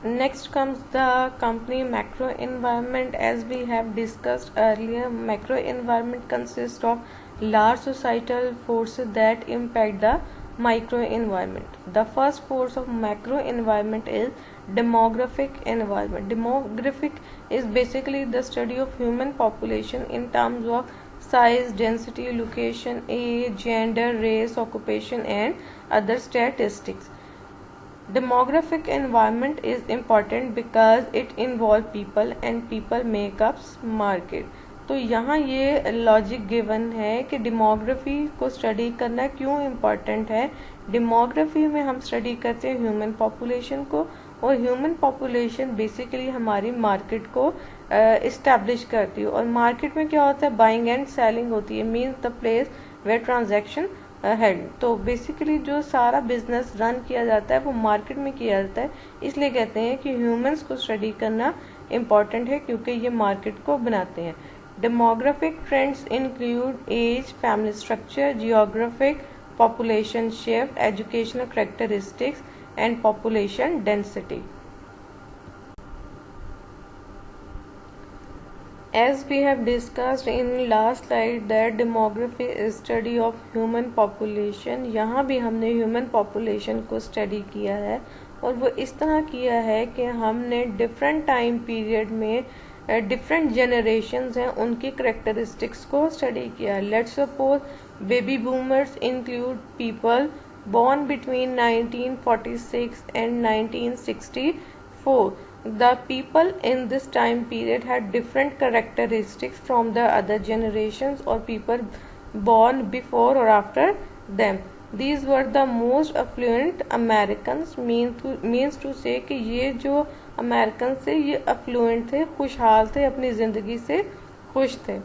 Next comes the company macro environment. As we have discussed earlier, macro environment consists of large societal forces that impact the micro environment. The first force of macro environment is demographic environment. Demographic is basically the study of human population in terms of size, density, location, age, gender, race, occupation, and other statistics. Demographic environment is important because it involve people and people make up market. तो यहाँ ये logic given है कि demography को study करना क्यों important है. Demography में हम स्टडी करते हैं ह्यूमन पॉपुलेशन को, और ह्यूमन पॉपुलेशन बेसिकली हमारी मार्केट को इस्टेब्लिश करती है. और मार्केट में क्या होता है, बाइंग एंड सेलिंग होती है, means the place where transaction had. तो बेसिकली जो सारा बिजनेस रन किया जाता है वो मार्केट में किया जाता है. इसलिए कहते हैं कि ह्यूमंस को स्टडी करना इम्पॉर्टेंट है क्योंकि ये मार्केट को बनाते हैं. Demographic trends include age, family structure, geographic, population shift, educational characteristics, and population density. As we have discussed in last slide that demography is study of human population. यहाँ भी हमने human population को study किया है, और वो इस तरह किया है कि हमने different time period में different generations हैं उनकी characteristics को study किया. Let's suppose baby boomers include people born between 1946 and 1964. The people in this time period had different characteristics from the other generations or people born before or after them. These were the most affluent Americans. means to say कि ये जो American थे ये affluent थे, खुशहाल थे, अपनी जिंदगी से खुश थे.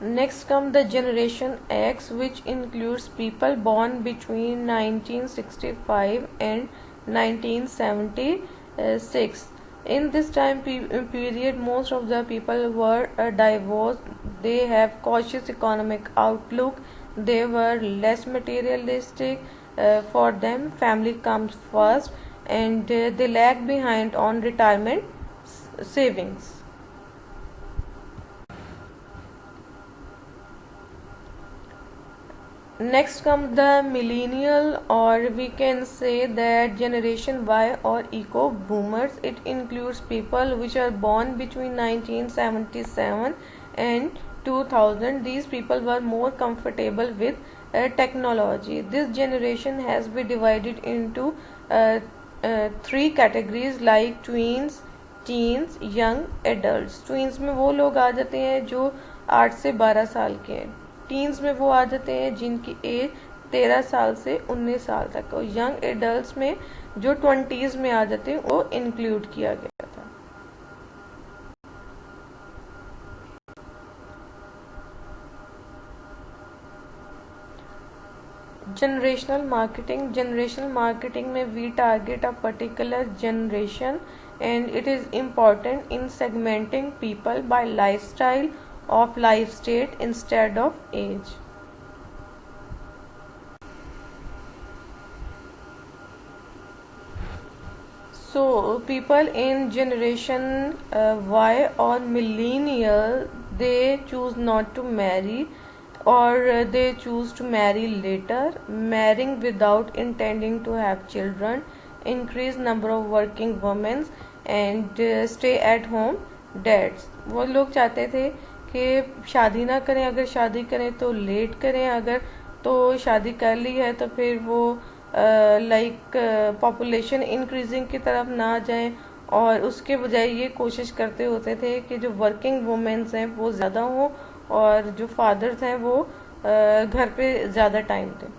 Next come the Generation X, which includes people born between 1965 and 1976. In this time period, most of the people were divorced. They have cautious economic outlook. They were less materialistic. For them, family comes first, and they lag behind on retirement savings. Next comes the millennial, or we can say that Generation Y or eco boomers. It includes people which are born between 1977 and 2000. These people were more comfortable with technology. This generation has been divided into three categories like tweens, teens, young adults. Tweens में वो लोग आ जाते हैं जो 8 से 12 साल के हैं. टीन्स में वो आ जाते हैं जिनकी एज 13 साल से 19 साल तक. और यंग एडल्ट्स में जो 20s में आ जाते हैं वो इंक्लूड किया गया था. जनरेशनल मार्केटिंग में we target a particular generation, and it is important in segmenting people by lifestyle of life state instead of age. So people in generation Y or millennial, they choose not to marry, or they choose to marry later. Marrying without intending to have children, increase number of working women, and stay at home dads. वो लोग चाहते थे कि शादी ना करें, अगर शादी करें तो लेट करें, अगर तो शादी कर ली है तो फिर वो पॉपुलेशन इंक्रीजिंग की तरफ ना जाएं, और उसके बजाय ये कोशिश करते होते थे कि जो वर्किंग वुमेन्स हैं वो ज़्यादा हों और जो फादर्स हैं वो घर पे ज़्यादा टाइम दें.